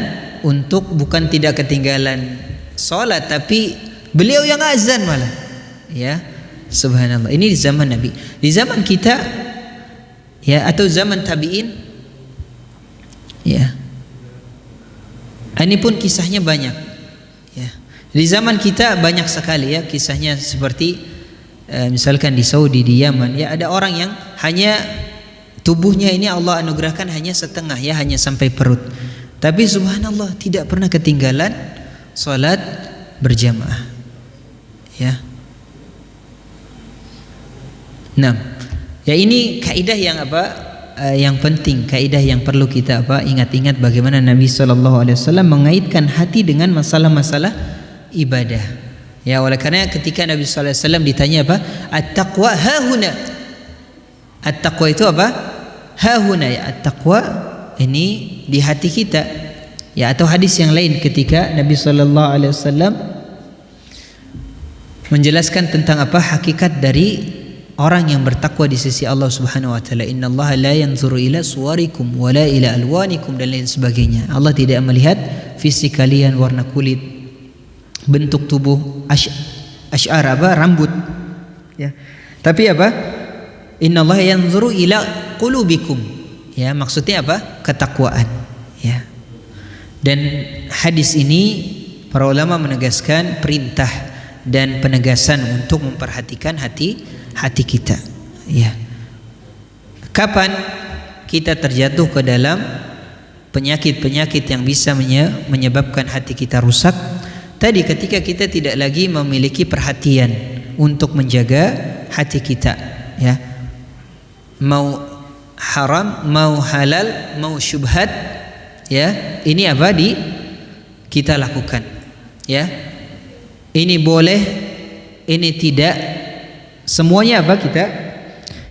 bukan tidak ketinggalan sholat, tapi beliau yang azan malah. Ya, subhanallah. Ini di zaman Nabi. Di zaman kita ya atau zaman tabi'in ya. Ini pun kisahnya banyak. Ya. Di zaman kita banyak sekali ya kisahnya, seperti misalkan di Saudi, di Yaman ya, ada orang yang hanya tubuhnya ini Allah anugerahkan hanya setengah ya, hanya sampai perut. Tapi subhanallah tidak pernah ketinggalan salat berjamaah. Ya. Nah, ya ini kaidah yang yang penting, kaidah yang perlu kita ingat-ingat bagaimana Nabi SAW mengaitkan hati dengan masalah-masalah ibadah. Ya, oleh karena ketika Nabi SAW ditanya at-taqwa hahuna. At-taqwa itu hahuna ya, at-taqwa ini di hati kita. Ya, atau hadis yang lain ketika Nabi SAW menjelaskan tentang hakikat dari orang yang bertakwa di sisi Allah Subhanahu wa taala. Innallaha la yanzuru ila suwarikum wala ila alwanikum dan lain sebagainya. Allah tidak melihat fisik kalian, warna kulit, bentuk tubuh, asy'ar rambut. Ya. Tapi Innallaha yanzuru ila qulubikum. Ya, maksudnya ketakwaan, ya. Dan hadis ini para ulama menegaskan perintah dan penegasan untuk memperhatikan hati kita, ya. Kapan kita terjatuh ke dalam penyakit-penyakit yang bisa menyebabkan hati kita rusak? Tadi ketika kita tidak lagi memiliki perhatian untuk menjaga hati kita, ya. Mau haram, mau halal, mau syubhat, ya. Ini kita lakukan, ya. Ini boleh, ini tidak. Semuanya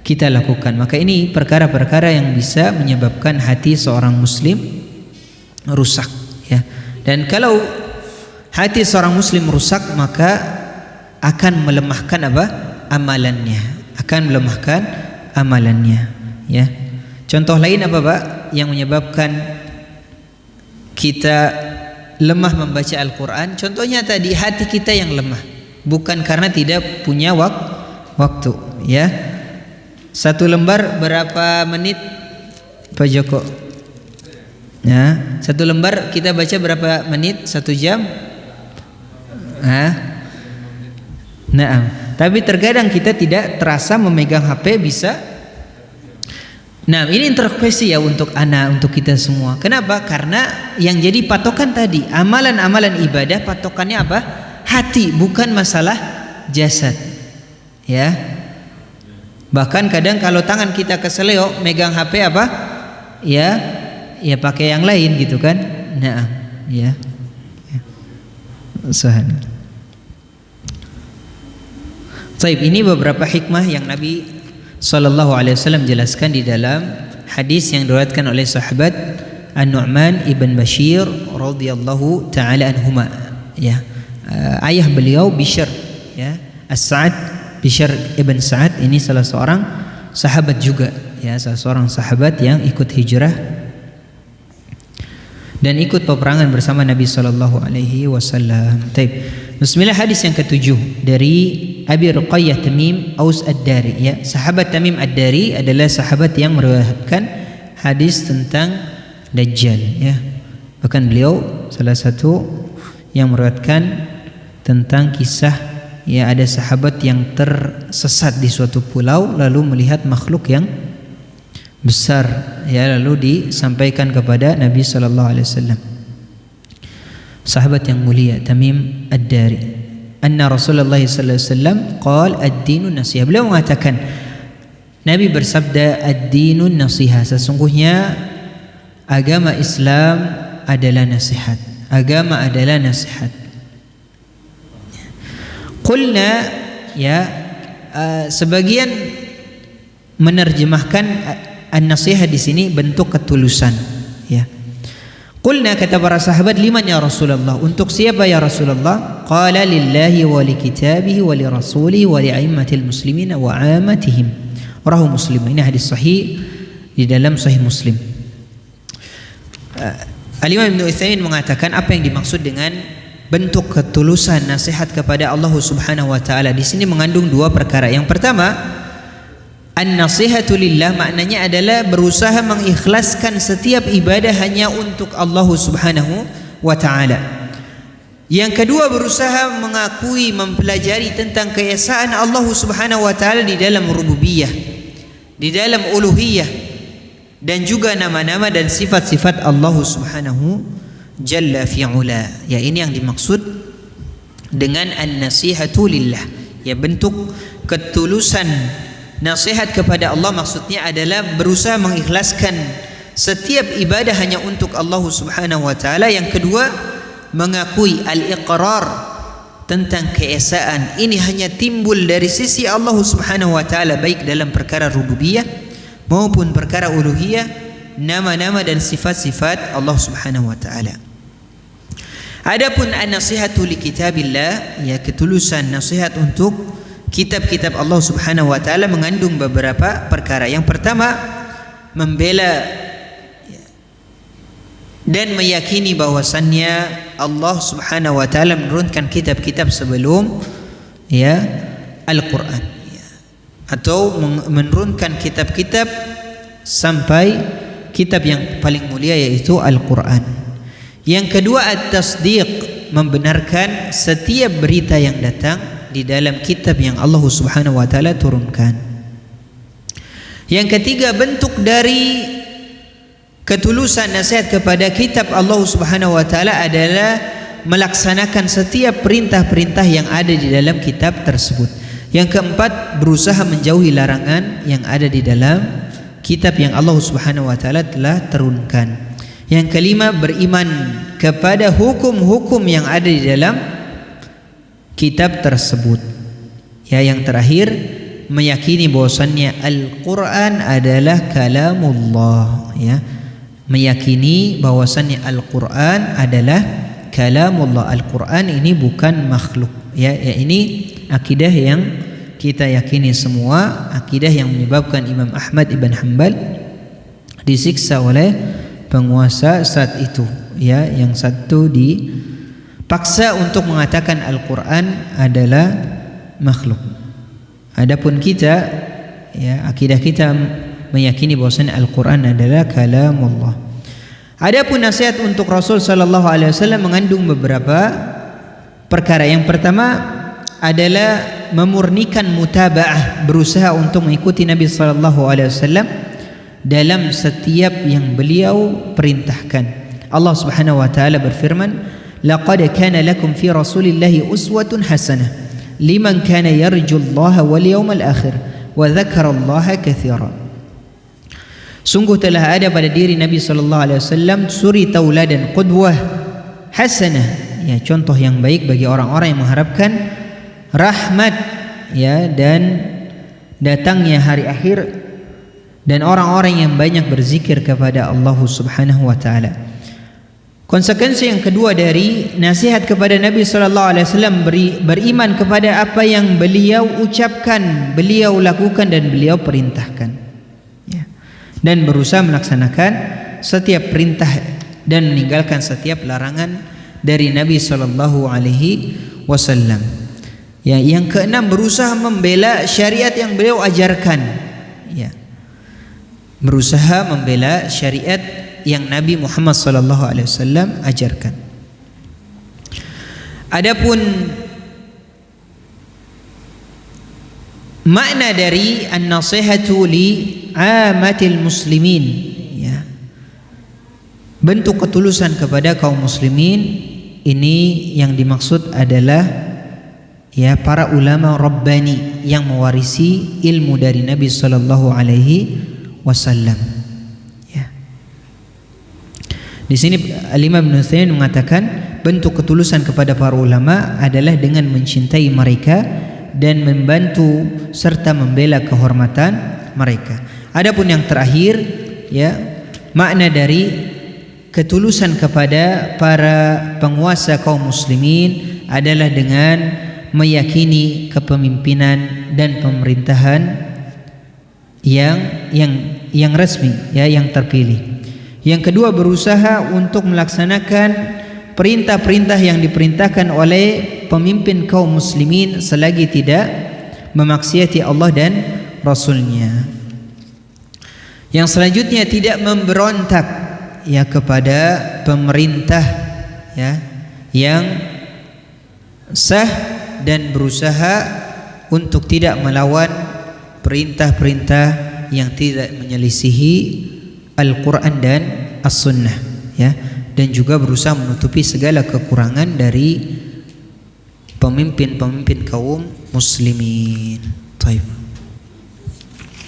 kita lakukan. Maka ini perkara-perkara yang bisa menyebabkan hati seorang muslim rusak, ya. Dan kalau hati seorang muslim rusak, maka akan melemahkan amalannya, ya. Contoh lain yang menyebabkan kita lemah membaca Al-Quran? Contohnya tadi, hati kita yang lemah, bukan karena tidak punya waktu, ya. Satu lembar berapa menit Pak Joko? Ya, satu lembar kita baca berapa menit? 1 jam? Nah, tapi terkadang kita tidak terasa memegang HP bisa. Nah, ini introspeksi ya untuk untuk kita semua. Kenapa? Karena yang jadi patokan tadi, amalan-amalan ibadah patokannya hati, bukan masalah jasad. Ya. Bahkan kadang kalau tangan kita keseleo megang HP ya pakai yang lain gitu kan. Nah, ya. Subhanallah. Baik, ini beberapa hikmah yang Nabi SAW jelaskan di dalam hadis yang diriwayatkan oleh sahabat An-Nu'man ibn Bashir radhiyallahu taala anhuma, ya. Ayah beliau Bishr, ya, As-Sa'ad, Bishr ibn Sa'ad ini salah seorang sahabat juga, ya, salah seorang sahabat yang ikut hijrah dan ikut peperangan bersama Nabi SAW. Bismillah, hadis yang ke-7 dari Abi Ruqayyah Tamim Aus Ad-Dari, ya. Sahabat Tamim Ad-Dari adalah sahabat yang meriwayatkan hadis tentang Dajjal, ya. Bahkan beliau salah satu yang meriwayatkan tentang kisah, ya, ada sahabat yang tersesat di suatu pulau lalu melihat makhluk yang besar, ya, lalu disampaikan kepada Nabi SAW. Sahabat yang mulia Tamim Ad-Dari, anna Rasulullah sallallahu alaihi wasallam qala ad-dinu nasihah. Beliau mengatakan, Nabi bersabda, ad-dinu nasihah, sesungguhnya agama Islam adalah nasihat. Agama adalah nasihat. Qulna, ya, sebagian menerjemahkan an-nasihat di sini bentuk ketulusan, ya. Qulna, kata para sahabat, liman ya Rasulullah, untuk siapa ya Rasulullah? Qala lillahi wa li kitabihi wa li rasulihi wa li a'immatil muslimina wa amatihim. Rawahu Muslim. Ini hadis sahih di dalam Sahih Muslim. Al-Imam Ibnu Utsaimin mengatakan apa yang dimaksud dengan bentuk ketulusan nasihat kepada Allah Subhanahu wa taala di sini mengandung dua perkara. Yang pertama, an-nasihatu lillah, maknanya adalah berusaha mengikhlaskan setiap ibadah hanya untuk Allah Subhanahu wa taala. Yang kedua, berusaha mengakui, mempelajari tentang keesaan Allah Subhanahu wa taala di dalam rububiyah, di dalam uluhiyah, dan juga nama-nama dan sifat-sifat Allah Subhanahu jalla fi'ula. Ya, ini yang dimaksud dengan an-nasihatu lillah. Ya, bentuk ketulusan nasihat kepada Allah maksudnya adalah berusaha mengikhlaskan setiap ibadah hanya untuk Allah Subhanahu wa taala. Yang kedua, mengakui al-iqrar tentang keesaan ini hanya timbul dari sisi Allah Subhanahu wa taala, baik dalam perkara rububiyah maupun perkara uluhiyah, nama-nama dan sifat-sifat Allah Subhanahu wa taala. Adapun an-nasihatu li kitabillah, ya, ketulusan nasihat untuk kitab-kitab Allah Subhanahu wa taala mengandung beberapa perkara. Yang pertama, membela dan meyakini bahwasannya Allah Subhanahu wa taala menurunkan kitab-kitab sebelum Al-Qur'an, atau menurunkan kitab-kitab sampai kitab yang paling mulia yaitu Al-Qur'an. Yang kedua, at-tasdiq, membenarkan setiap berita yang datang di dalam kitab yang Allah Subhanahu wa taala turunkan. Yang ketiga, bentuk dari ketulusan nasihat kepada kitab Allah Subhanahu wa taala adalah melaksanakan setiap perintah-perintah yang ada di dalam kitab tersebut. Yang keempat, berusaha menjauhi larangan yang ada di dalam kitab yang Allah Subhanahu wa taala telah turunkan. Yang kelima, beriman kepada hukum-hukum yang ada di dalam kitab tersebut. Ya, yang terakhir, meyakini bahwasannya Al-Qur'an adalah kalamullah, ya. Meyakini bahwasannya Al-Qur'an adalah kalamullah. Al-Qur'an ini bukan makhluk, ya. Ini akidah yang kita yakini semua, akidah yang menyebabkan Imam Ahmad ibn Hanbal disiksa oleh penguasa saat itu, ya. Yang satu dipaksa untuk mengatakan Al-Qur'an adalah makhluk. Adapun kita, ya, akidah kita meyakini bahwasanya Al-Qur'an adalah kalamullah. Adapun nasihat untuk Rasul sallallahu alaihi wasallam mengandung beberapa perkara. Yang pertama adalah memurnikan mutaba'ah, berusaha untuk mengikuti Nabi sallallahu alaihi wasallam dalam setiap yang beliau perintahkan. Allah Subhanahu wa taala berfirman, "Laqad kana lakum fi Rasulillahi uswatun hasanah liman kana yarjullaha wal yawmal akhir wa dzakarallaha katsiran." Sungguh telah ada pada diri Nabi sallallahu alaihi wasallam suri tauladan, qudwah hasanah, ya, contoh yang baik bagi orang-orang yang mengharapkan rahmat, ya, dan datangnya hari akhir, dan orang-orang yang banyak berzikir kepada Allah Subhanahu wa taala. Konsekuensi yang kedua dari nasihat kepada Nabi sallallahu alaihi wasallam, beriman kepada apa yang beliau ucapkan, beliau lakukan dan beliau perintahkan, ya. Dan berusaha melaksanakan setiap perintah dan meninggalkan setiap larangan dari Nabi sallallahu alaihi wasallam. Ya, yang keenam, berusaha membela syariat yang beliau ajarkan, ya. Berusaha membela syariat yang Nabi Muhammad sallallahu alaihi wasallam ajarkan. Adapun makna dari an-nasihatu li amatil muslimin, ya, bentuk ketulusan kepada kaum muslimin, ini yang dimaksud adalah, ya, para ulama rabbani yang mewarisi ilmu dari Nabi sallallahu alaihi wasallam, ya. Di sini Al-Imam Ibnu Utsaimin mengatakan bentuk ketulusan kepada para ulama adalah dengan mencintai mereka dan membantu serta membela kehormatan mereka. Adapun yang terakhir, ya, makna dari ketulusan kepada para penguasa kaum muslimin adalah dengan meyakini kepemimpinan dan pemerintahan yang resmi, ya, yang terpilih. Yang kedua, berusaha untuk melaksanakan perintah-perintah yang diperintahkan oleh pemimpin kaum muslimin selagi tidak memaksiati Allah dan Rasulnya. Yang selanjutnya, tidak memberontak, ya, kepada pemerintah, ya, yang sah, dan berusaha untuk tidak melawan perintah-perintah yang tidak menyelisihi Al-Quran dan As-Sunnah, ya, dan juga berusaha menutupi segala kekurangan dari pemimpin-pemimpin kaum muslimin. Taib.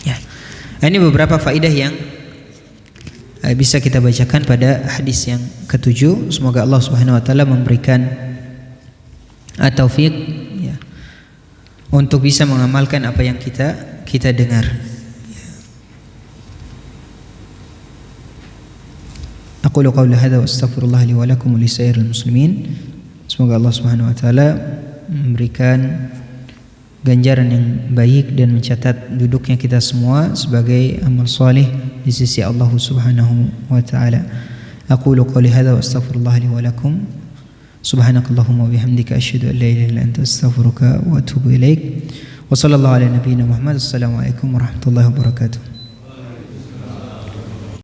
Ya. Ini beberapa faedah yang bisa kita bacakan pada hadis yang ke-7. Semoga Allah Subhanahu wa taala memberikan taufik, ya, untuk bisa mengamalkan apa yang kita dengar. Aqulu qawli hadza wa astaghfirullah li wa lakum wa lisairil muslimin. Semoga Allah Subhanahu wa taala memberikan ganjaran yang baik dan mencatat duduknya kita semua sebagai amal saleh di sisi Allah Subhanahu wa taala. Aqulu qawli hadza wa astaghfirullah li wa lakum. Subhanakallahumma wa bihamdika asyhadu an la ilaha illa anta astaghfiruka wa atubu ilaik. Wa sallallahu ala nabiyyina Muhammad. Assalamualaikum warahmatullahi wabarakatuh.